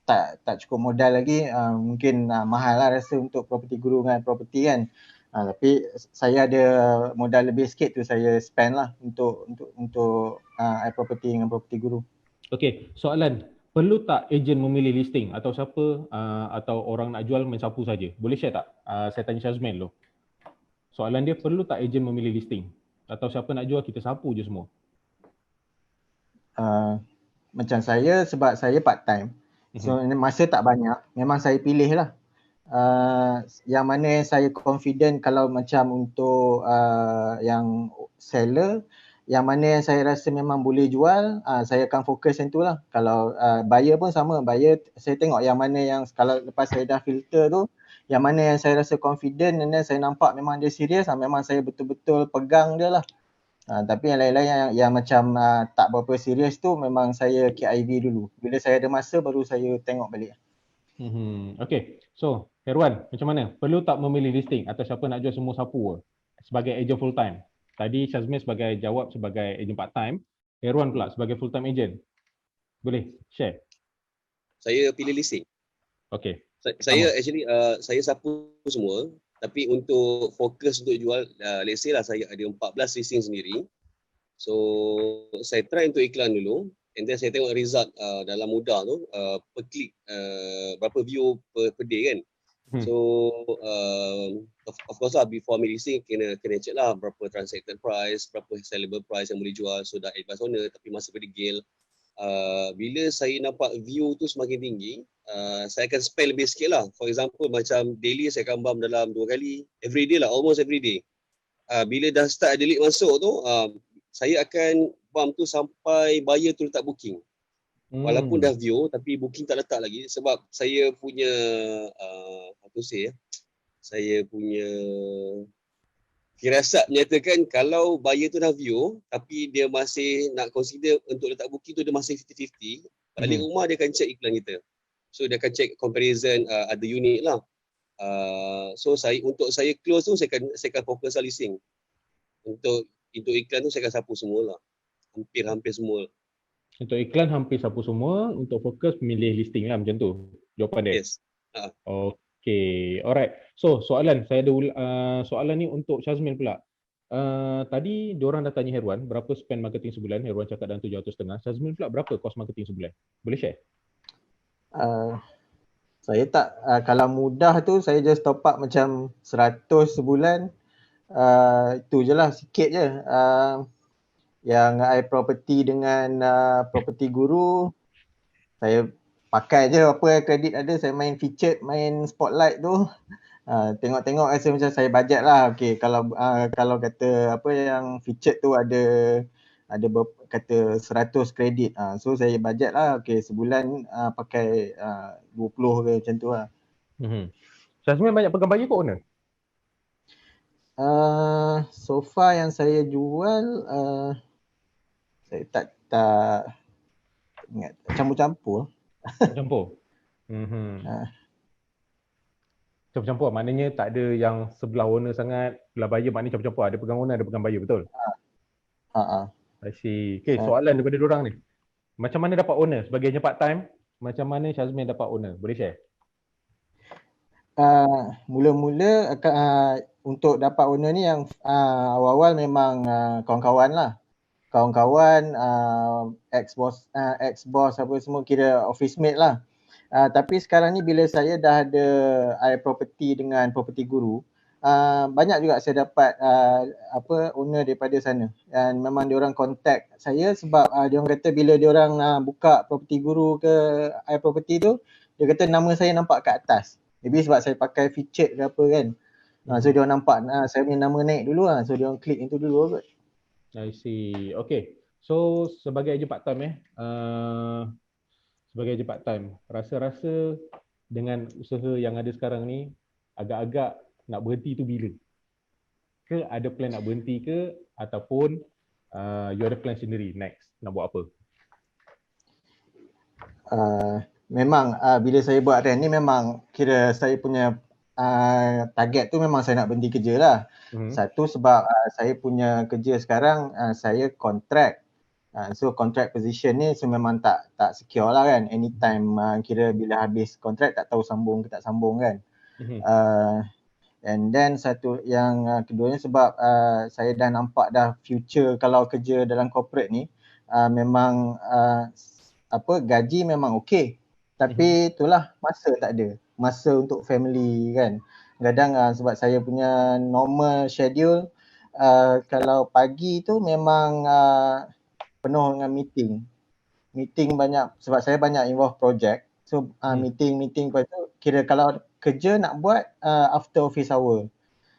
tak cukup modal lagi, mungkin mahal lah rasa untuk Property Guru dengan property kan. Tapi saya ada modal lebih sikit tu saya spend lah untuk iProperty dengan Property Guru. Okay, soalan. Perlu tak ejen memilih listing atau siapa atau orang nak jual main sapu saja? Boleh share tak? Saya tanya Shazmel dulu. Soalan dia, perlu tak ejen memilih listing atau siapa nak jual kita sapu je semua? Macam saya, sebab saya part time, so masa tak banyak, memang saya pilih lah yang mana yang saya confident. Kalau macam untuk yang seller, yang mana yang saya rasa memang boleh jual, saya akan fokus yang tu lah. Kalau buyer pun sama, buyer saya tengok yang mana yang, kalau lepas saya dah filter tu, yang mana yang saya rasa confident dan saya nampak memang dia serius, memang saya betul-betul pegang dia lah. Tapi yang lain-lain yang macam tak berapa serius tu, memang saya KIV dulu. Bila saya ada masa baru saya tengok balik. Okay, so Herwan, macam mana? Perlu tak memilih listing atau siapa nak jual semua sapu sebagai agent full time? Tadi Syazmin jawab sebagai agent part time, Herwan pula sebagai full time agent. Boleh share? Saya pilih listing. Okay. Saya actually saya sapu semua, tapi untuk fokus untuk jual, let's say lah saya ada 14 listing sendiri. So saya try untuk iklan dulu, and then saya tengok result dalam mudah tu, per klik berapa view per day kan. So of course lah, before me listing kena check lah berapa transacted price, berapa sellable price yang boleh jual, so dah advance owner tapi masih berdegil. Bila saya nampak view tu semakin tinggi, saya akan spend lebih sikit lah. For example, macam daily saya akan bump dalam 2 kali, everyday lah, almost everyday. Bila dah start ada lead masuk tu, saya akan bump tu sampai buyer tu letak booking. Walaupun dah view, tapi booking tak letak lagi. Sebab saya punya, saya punya firasat menyatakan kalau buyer tu dah view tapi dia masih nak consider untuk letak booking tu, dia masih 50-50, balik rumah dia akan check iklan kita. So dia akan check comparison ada unit lah. So untuk saya close tu, saya akan fokus listing. Untuk iklan tu saya akan sapu semua lah. Hampir semua. Untuk iklan hampir sapu semua, untuk fokus memilih listing lah, macam tu jawapan dia? Yes. Okay, alright. So soalan, saya ada soalan ni untuk Syazmin pula. Tadi diorang dah tanya Herwan berapa spend marketing sebulan. Herwan cakap dalam 750. Syazmin pula berapa cost marketing sebulan? Boleh share? Saya tak, kalau mudah tu saya just top up macam 100 sebulan. Itu je lah, sikit je. Yang iProperty dengan Property Guru, saya pakai je apa kredit ada, saya main featured, main spotlight tu. Tengok-tengok rasa macam saya bajet lah. Okay, kalau kata apa yang featured tu ada kata 100 kredit. So saya bajet lah. Okay, sebulan pakai 20 ke macam tu lah. Syazmin banyak pegang buyer ke owner? So far yang saya jual, saya tak ingat, campur-campur. Campur? Campur-campur maknanya tak ada yang sebelah owner sangat, sebelah buyer, maknanya campur-campur. Ada pegang owner, ada pegang buyer, betul? I see. Okay, soalan daripada diorang ni. Macam mana dapat owner? Sebagai agent part time, macam mana Syazmin dapat owner? Boleh share? Mula-mula untuk dapat owner ni yang awal-awal memang kawan-kawan lah. Kawan-kawan, ex-boss apa semua, kira office mate lah. Tapi sekarang ni bila saya dah ada iProperty dengan Property Guru, banyak juga saya dapat owner daripada sana. Dan memang diorang contact saya sebab diorang kata bila diorang buka Property Guru ke iProperty tu, dia kata nama saya nampak kat atas. Maybe sebab saya pakai featured ke apa kan. So diorang nampak saya punya nama naik dulu lah. So diorang klik itu dulu kot. I see. Okay. So sebagai agent part time sebagai agent part time, rasa-rasa dengan usaha yang ada sekarang ni agak-agak nak berhenti tu bila? Ke ada plan nak berhenti ke, ataupun you ada plan sendiri next nak buat apa? Memang bila saya buat rent ni memang kira saya punya target tu memang saya nak berhenti kerja lah. Satu sebab saya punya kerja sekarang saya kontrak. So contract position ni so memang tak secure lah kan. Anytime kira bila habis kontrak tak tahu sambung ke tak sambung kan. And then satu yang keduanya sebab saya dah nampak dah future kalau kerja dalam corporate ni memang gaji memang okey. Tapi itulah masa tak ada. Masa untuk family kan. Kadang sebab saya punya normal schedule kalau pagi tu memang penuh dengan meeting. meeting banyak sebab saya banyak involve project. So meeting lepas tu kira kalau kerja nak buat after office hour.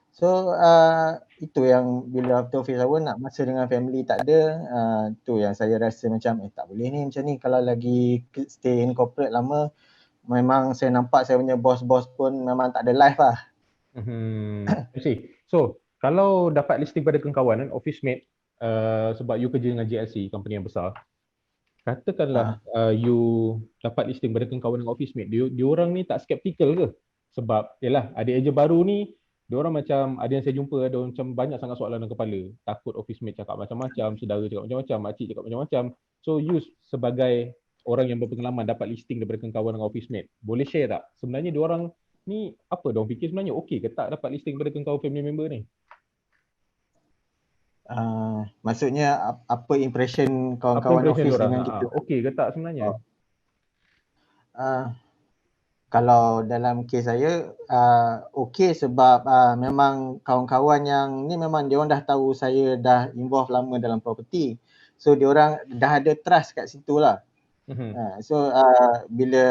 So itu yang bila after office hour nak masa dengan family tak ada, tu yang saya rasa macam tak boleh ni macam ni kalau lagi stay in corporate lama. Memang saya nampak saya punya bos-bos pun memang tak ada life lah. I see. So, kalau dapat listing pada kawan kan, office mate, sebab you kerja dengan GLC, company yang besar, katakanlah you dapat listing pada kawan dengan office mate, dia orang ni tak skeptical ke? Sebab, yalah, ada ejen baru ni, dia orang macam, ada yang saya jumpa, ada macam banyak sangat soalan dalam kepala. Takut office mate cakap macam-macam, saudara cakap macam-macam, makcik cakap macam-macam. So, you sebagai orang yang berpengalaman dapat listing daripada kawan dengan office mate, boleh share tak? Sebenarnya dia orang ni apa diorang fikir sebenarnya? Okey ke tak dapat listing daripada kawan family member ni? Maksudnya apa impression kawan-kawan office dengan kita? Okey ke tak sebenarnya? Kalau dalam kes saya okey sebab memang kawan-kawan yang ni memang dia orang dah tahu saya dah involve lama dalam property. So dia orang dah ada trust kat situ lah. So bila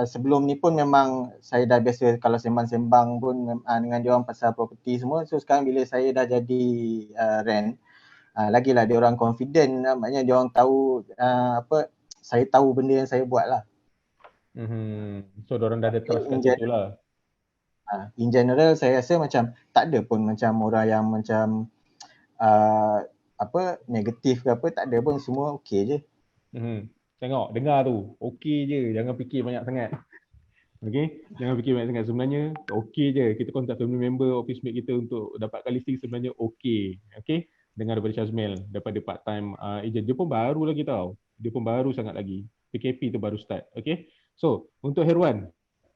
sebelum ni pun memang saya dah biasa kalau sembang-sembang pun dengan dia orang pasal property semua. So sekarang bila saya dah jadi rent, lagilah dia orang confident, maknanya dia orang tahu saya tahu benda yang saya buat lah. So diorang dah ada trust kat situ lah. In general saya rasa macam tak ada pun macam orang yang macam negatif ke apa, tak ada pun, semua okey je. Tengok, dengar tu, okey je, jangan fikir banyak sangat. Okey, jangan fikir banyak sangat. Sebenarnya okey je, kita contact family member, office mate kita untuk dapatkan listing sebenarnya okey. Okey, dengar daripada Syazmil, daripada part time agent. Dia pun baru lagi tau. Dia pun baru sangat lagi. PKP tu baru start. Okey. So, untuk Herwan.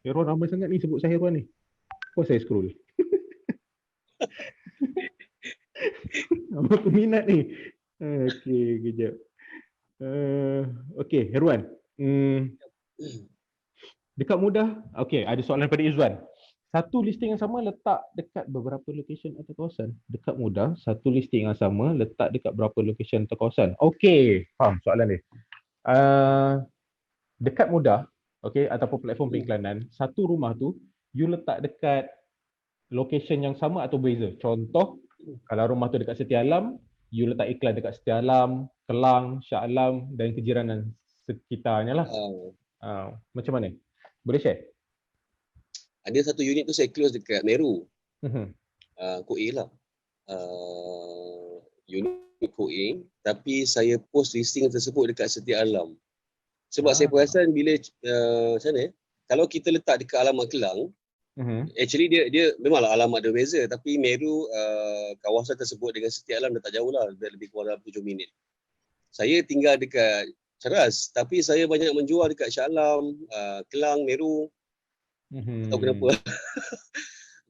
Herwan ramai sangat ni sebut saya Herwan ni. Kau saya scroll. Apa peminat ni? Okey, kejap. Okey, Herwan. Dekat mudah. Okey, ada soalan daripada Izwan. Satu listing yang sama letak dekat beberapa location atau kawasan. Dekat mudah, satu listing yang sama letak dekat berapa location atau kawasan. Okey, faham soalan dia. Dekat mudah, okey, ataupun platform periklanan, satu rumah tu you letak dekat location yang sama atau beza. Contoh, kalau rumah tu dekat Setia Alam, you letak iklan dekat Setia Alam, Kelang, Shah Alam dan kejiranan sekitarnya lah. Macam mana? Boleh share? Ada satu unit tu saya close dekat Meru. Koe lah. Unit Koe, tapi saya post listing tersebut dekat Setia Alam. Sebab saya perasan bila macam mana, kalau kita letak dekat alamat Kelang, actually dia memanglah alamat dia beza, tapi Meru kawasan tersebut dengan Setia Alam dah tak jauh lah, dah lebih kurang 7 minit. Saya tinggal dekat Ceras, tapi saya banyak menjual dekat Shah Alam, Kelang, Meru. Tak tahu kenapa.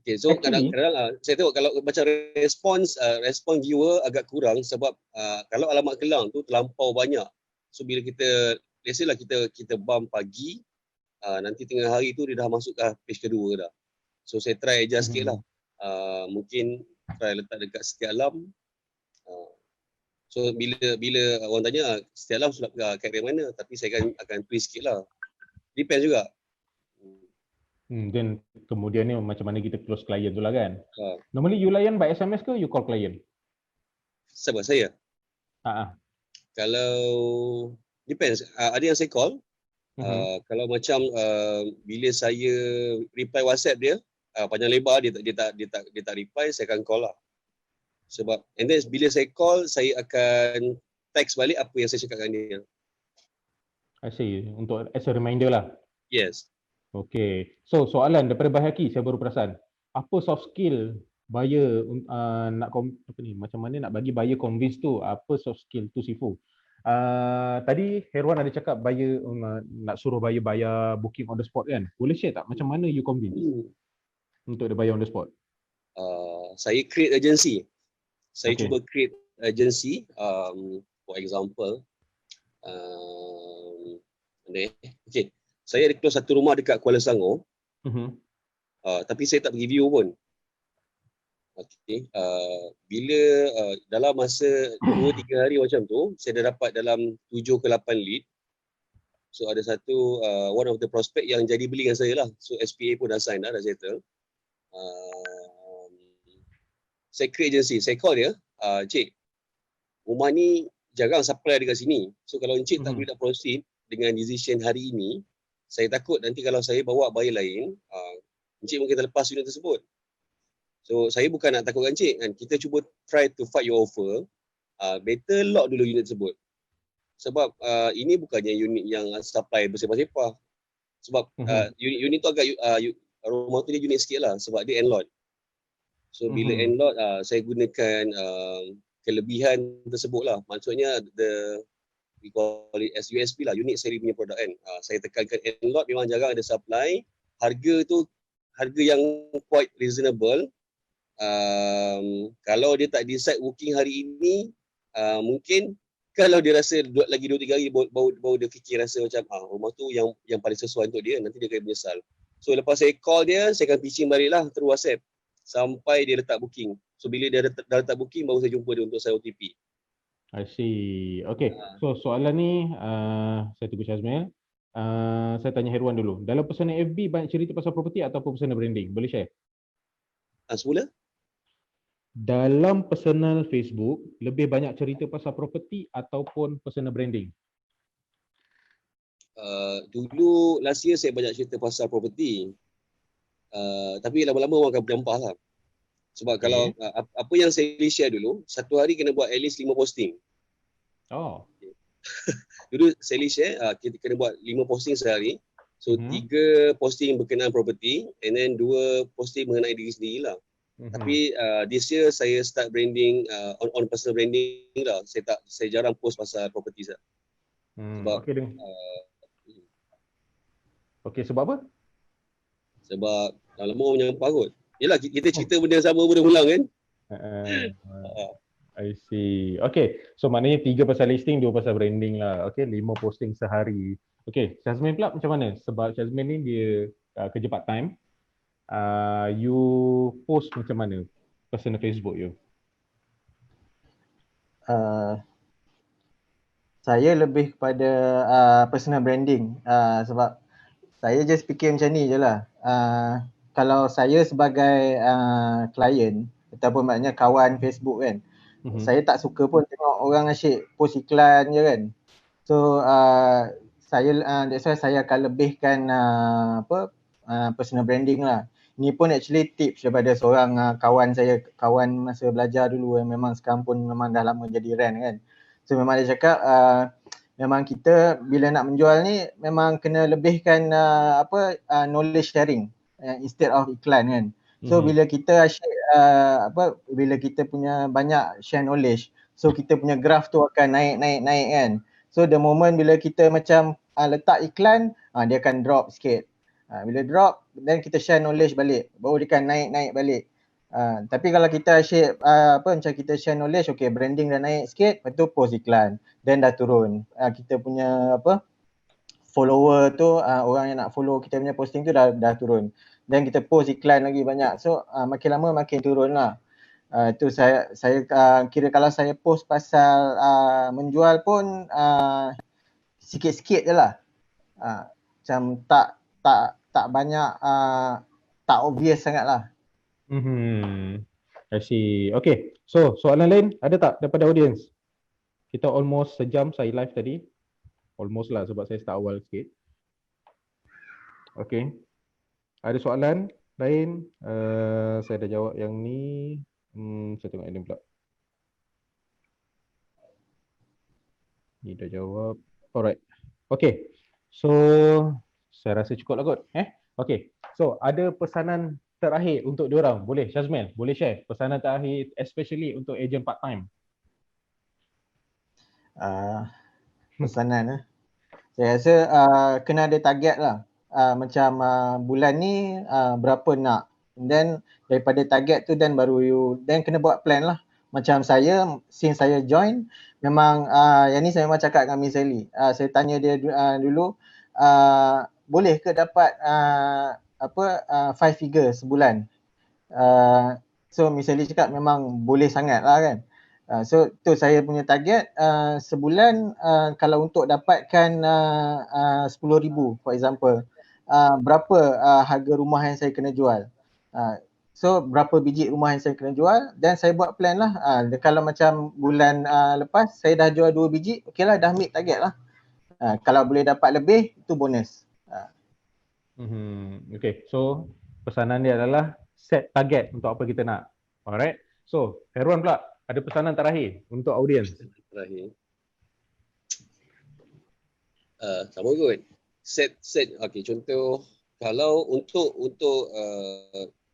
Okay, so kadang-kadang saya tengok kalau macam respons viewer agak kurang sebab kalau alamat Kelang tu terlampau banyak. So bila kita biasalah kita bump pagi, nanti tengah hari tu dia dah masuk ke page kedua dah. So saya try adjust sikit lah. Mungkin try letak dekat Setia Alam. So bila orang tanya Setia Alam sudah kat area mana, tapi saya akan twist sikit lah. Depends juga. Dan kemudian ni macam mana kita close klien tu lah kan. Normally you layan by SMS ke you call klien? Sebab saya? Kalau depends, ada yang saya call. Kalau macam bila saya reply WhatsApp dia, panjang lebar dia tak reply, saya akan call lah. Sebab and then bila saya call, saya akan text balik apa yang saya cakap dengan dia. I see, untuk as a reminder lah. Yes. Okay, so soalan daripada Bahaki, saya baru perasan. Apa soft skill buyer macam mana nak bagi buyer convince tu? Apa soft skill tu Sifu? Tadi Herwan ada cakap buyer nak suruh buyer bayar booking on the spot kan? Boleh share tak macam mana you convince untuk dia bayar on the spot? Saya create agency. Saya cuba create agency, for example, okay. Saya ada close satu rumah dekat Kuala Selangor. Tapi saya tak pergi view pun. Okay. Bila dalam masa 2-3 hari macam tu, saya dah dapat dalam 7 ke 8 lead. So ada satu one of the prospect yang jadi beli dengan saya lah. So SPA pun dah sign dah settle. Saya create agency, saya call dia, Cik, rumah ni jarang supply dekat sini. So kalau Encik tak boleh nak proceed dengan decision hari ini, saya takut nanti kalau saya bawa buyer lain, Encik mungkin terlepas unit tersebut. So saya bukan nak takutkan Encik kan. Kita cuba try to fight your offer. Better lock dulu unit tersebut. Sebab ini bukannya unit yang supply bersepah-sepah. Sebab unit tu agak rumah tu dia unik sikit lah sebab dia end-lot. So bila end-lot saya gunakan kelebihan tersebut lah. Maksudnya we call it as USP lah, unit seri punya produk kan. Saya tekankan end-lot memang jarang ada supply. Harga tu harga yang quite reasonable. Kalau dia tak decide working hari ini, mungkin kalau dia rasa lagi 2-3 hari baru dia fikir rasa macam rumah tu yang paling sesuai untuk dia, nanti dia akan menyesal. So lepas saya call dia, saya akan pitching balik lah through WhatsApp sampai dia letak booking. So bila dia dah letak booking, baru saya jumpa dia untuk saya OTP. I see. Okay, so soalan ni saya tunggu Syazmil. Saya tanya Herwan dulu. Dalam personal FB banyak cerita pasal property ataupun personal branding? Boleh share? Semula? Dalam personal Facebook, lebih banyak cerita pasal property ataupun personal branding? Dulu last year saya banyak cerita pasal property. Tapi lama-lama orang akan berdampak lah. Sebab kalau apa yang saya share dulu, satu hari kena buat at least 5 posting. Dulu saya share, kita kena buat 5 posting sehari. So 3 posting berkenaan property and then 2 posting mengenai diri sendiri lah. Tapi this year saya start branding on personal branding lah. Saya jarang post pasal property lah. Sebab sebab apa? Sebab lama orang menyampah kot. Yelah, kita cerita benda yang sama berulang kan. I see. Okay, so maknanya 3 pasal listing, 2 pasal branding lah. Okay, 5 posting sehari. Okay, Syazmin pula macam mana? Sebab Syazmin ni dia kerja part time. You post macam mana personal Facebook you? Saya lebih kepada personal branding sebab saya just fikir macam ni je lah. Kalau saya sebagai klien ataupun maknanya kawan Facebook kan, saya tak suka pun tengok orang asyik post iklan je kan. So that's why saya akan lebihkan personal branding lah. Ini pun actually tips daripada seorang kawan saya, kawan masa belajar dulu yang memang sekarang pun memang dah lama jadi rent kan. So memang dia cakap memang kita bila nak menjual ni memang kena lebihkan knowledge sharing instead of iklan kan. So bila kita asyik bila kita punya banyak share knowledge, so kita punya graph tu akan naik kan. So the moment bila kita macam letak iklan, dia akan drop sikit. Bila drop, then kita share knowledge balik, baru dia akan naik balik. Tapi kalau kita asyik macam kita share knowledge, okay, branding dah naik sikit, lepas tu post iklan, then dah turun. Kita punya follower tu, orang yang nak follow kita punya posting tu dah turun. Then kita post iklan lagi banyak. So makin lama makin turun lah. Tu saya kira kalau saya post pasal menjual pun sikit-sikit je lah. Macam tak banyak, tak obvious sangat lah. I see. Okay, so soalan lain ada tak daripada audience? Kita almost sejam saya live tadi. Almost lah sebab saya start awal sikit. Okay, ada soalan lain? Saya dah jawab yang ni. Saya tengok yang ni pula. Ni dah jawab. Alright. Okay, so saya rasa cukup lah kot. Okay, so ada pesanan terakhir untuk diorang. Boleh Syazmil, boleh share pesanan terakhir especially untuk agent part time. Pesanan saya rasa kena ada target lah. Macam bulan ni berapa nak, then daripada target tu then baru then kena buat plan lah. Macam saya, since saya join, memang yang ni saya memang cakap dengan Miss Ellie. Saya tanya dia dulu, boleh ke dapat 5 figure sebulan? So Miss Ellie cakap memang boleh sangat lah kan. So tu saya punya target sebulan kalau untuk dapatkan 10,000 for example, berapa harga rumah yang saya kena jual. So berapa biji rumah yang saya kena jual dan saya buat plan lah. Kalau macam bulan lepas saya dah jual 2 biji, okeylah dah meet target lah. Kalau boleh dapat lebih itu bonus. Okay, so pesanan dia adalah set target untuk apa kita nak. Alright. So, Herwan pula ada pesanan terakhir untuk audiens. Terakhir. Sama kot. Set. Okay, contoh kalau untuk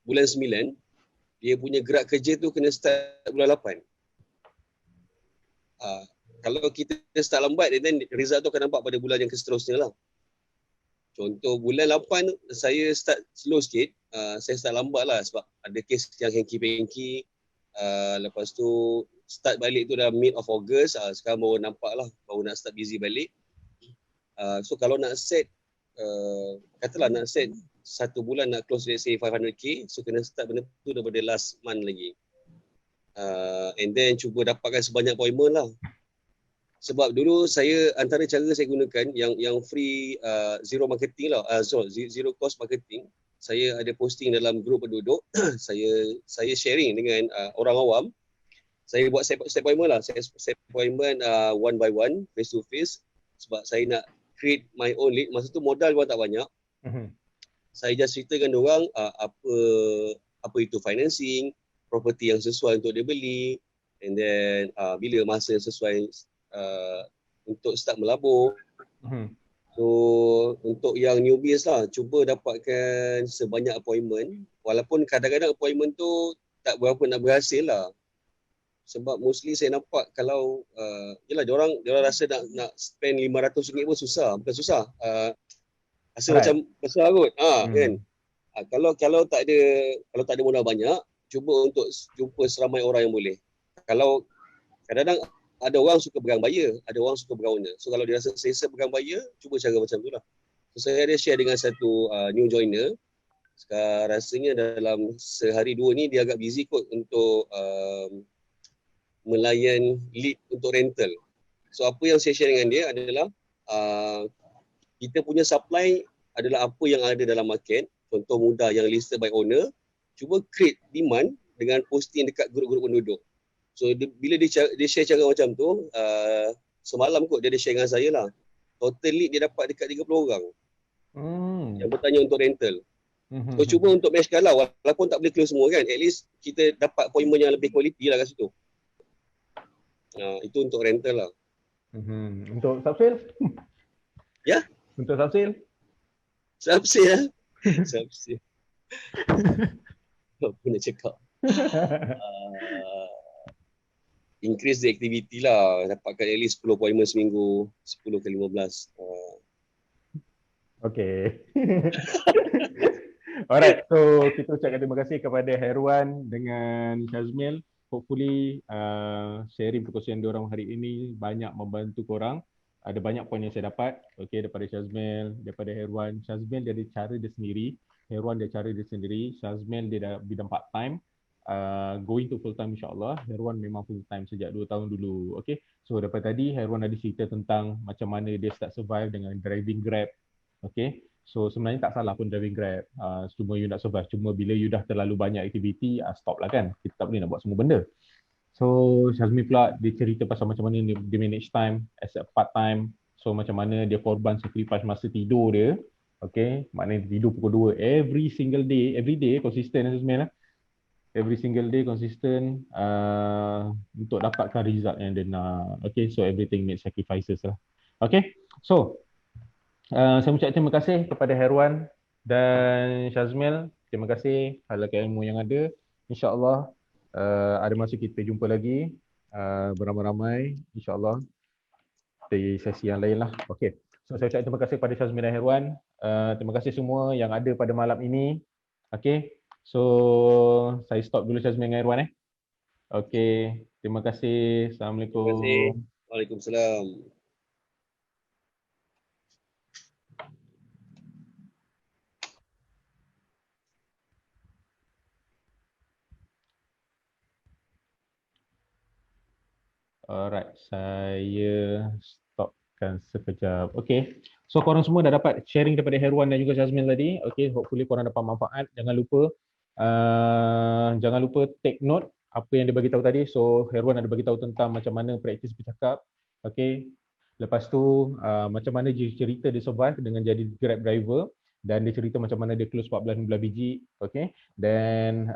bulan 9, dia punya gerak kerja tu kena start bulan 8. Kalau kita start lambat, then result tu akan nampak pada bulan yang seterusnya lah. Contoh bulan 8 saya start slow sikit, saya start lambat lah sebab ada kes yang hanky-panky. Lepas tu start balik tu dah mid of August, sekarang baru nampak lah, baru nak start busy balik. So kalau nak set, katalah nak set satu bulan nak close let's say 500k, so kena start benda tu daripada last month lagi. And then cuba dapatkan sebanyak appointment lah. Sebab dulu saya antara cara saya gunakan yang free zero marketing lah, zero cost marketing. Saya ada posting dalam grup penduduk. saya sharing dengan orang awam. Saya buat set appointment lah. Saya set appointment one by one, face to face. Sebab saya nak create my own lead. Masa tu modal pun tak banyak. Saya just ceritakan diorang apa itu financing, property yang sesuai untuk dia beli, and then bila masa yang sesuai untuk start melabur. So untuk yang newbies lah, cuba dapatkan sebanyak appointment, walaupun kadang-kadang appointment tu tak berapa nak berhasil lah. Sebab mostly saya nampak kalau yelah diorang rasa nak spend RM500 pun susah. Bukan susah, rasa macam besar kot. Kan? Kalau tak ada modal banyak, cuba untuk jumpa seramai orang yang boleh. Kalau kadang-kadang ada orang suka pegang buyer, ada orang suka pegang owner. So kalau dia rasa selesa pegang buyer, cuba cara macam tu lah. So saya ada share dengan satu new joiner. Sekarang rasanya dalam sehari dua ni dia agak busy kot untuk melayan lead untuk rental. So apa yang saya share dengan dia adalah kita punya supply adalah apa yang ada dalam market. Contoh mudah yang listed by owner, cuba create demand dengan posting dekat grup-grup penduduk. So bila dia share cara macam tu, semalam kot dia ada share dengan saya lah. Total lead dia dapat dekat 30 orang yang bertanya untuk rental. So cuba untuk matchkan lah, walaupun tak boleh close semua kan, at least kita dapat appointment yang lebih quality lah kat situ. Itu untuk rental lah. Untuk subsale? Ya? Untuk subsale? Subsale. Apa nak cakap? Increase the activity lah, dapatkan at least 10 appointment seminggu, 10 ke 15. Okay. Alright, so kita ucapkan terima kasih kepada Herwan dengan Syazmil. Hopefully sharing perkongsian diorang hari ini banyak membantu korang. Ada banyak poin yang saya dapat, okay, daripada Syazmil, daripada Herwan. Syazmil dia ada cara dia sendiri, Herwan dia cara dia sendiri. Syazmil dia dah bidang part time, going to full time insyaAllah. Herwan memang full time sejak 2 tahun dulu. Okay, so daripada tadi Herwan ada cerita tentang macam mana dia start survive dengan driving Grab. Okay, so sebenarnya tak salah pun driving Grab, cuma you nak survive. Cuma bila you dah terlalu banyak aktiviti, stop lah kan. Kita tak boleh nak buat semua benda. So Syazmi pula dia cerita pasal macam mana dia manage time as a part time. So macam mana dia korban sacrifice masa tidur dia. Okay, maknanya dia tidur pukul 2 every single day, every day konsisten Syazmi lah. Every single day konsisten untuk dapatkan result yang dia nak. Okay, so everything needs sacrifices lah. Okay, so saya ucap terima kasih kepada Herwan dan Syazmil. Terima kasih halakan ilmu yang ada. InsyaAllah ada masa kita jumpa lagi beramai-ramai insyaAllah di sesi yang lain lah. Okay, so saya ucap terima kasih kepada Syazmil dan Herwan. Terima kasih semua yang ada pada malam ini. Okay, so saya stop dulu Syazmil dengan Herwan. Okay, terima kasih. Assalamualaikum. Terima kasih. Waalaikumsalam. Alright, saya stopkan sekejap. Okay, so korang semua dah dapat sharing daripada Herwan dan juga Syazmin tadi. Okay, hopefully korang dapat manfaat. Jangan lupa take note apa yang dia bagi tahu tadi. So Herwan ada bagi tahu tentang macam mana praktis bercakap. Okay, lepas tu macam mana dia cerita dia survive dengan jadi Grab driver, dan dia cerita macam mana dia close 14 biji. Okay, dan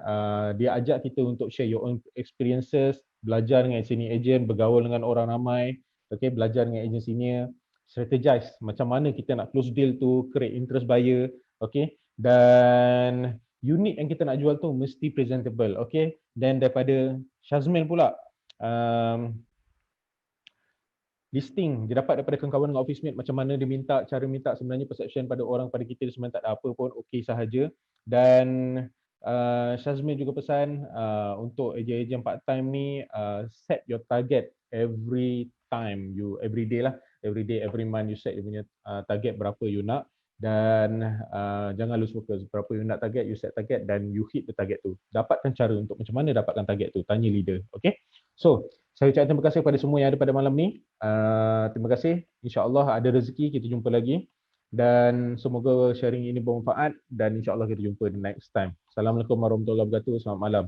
dia ajak kita untuk share your own experiences, belajar dengan senior agent, bergaul dengan orang ramai, okay, belajar dengan agent senior, strategize macam mana kita nak close deal tu, create interest buyer, okay, dan unit yang kita nak jual tu mesti presentable, okay. Dan daripada Syazmin pula, listing dia dapat daripada kawan-kawan dengan office mate, macam mana dia minta, cara minta, sebenarnya perception pada orang pada kita sebenarnya tak ada apa pun, okey sahaja. Dan Syazmin juga pesan untuk ejen-ejen part time ni, set your target every time, every day, every month you set you punya target berapa you nak, dan jangan lose focus. Berapa you nak target, you set target dan you hit the target tu. Dapatkan cara untuk macam mana dapatkan target tu, tanya leader. Okay, so saya ucapkan terima kasih kepada semua yang ada pada malam ni. Terima kasih. InsyaAllah ada rezeki kita jumpa lagi. Dan semoga sharing ini bermanfaat dan insyaAllah kita jumpa the next time. Assalamualaikum warahmatullahi wabarakatuh. Selamat malam.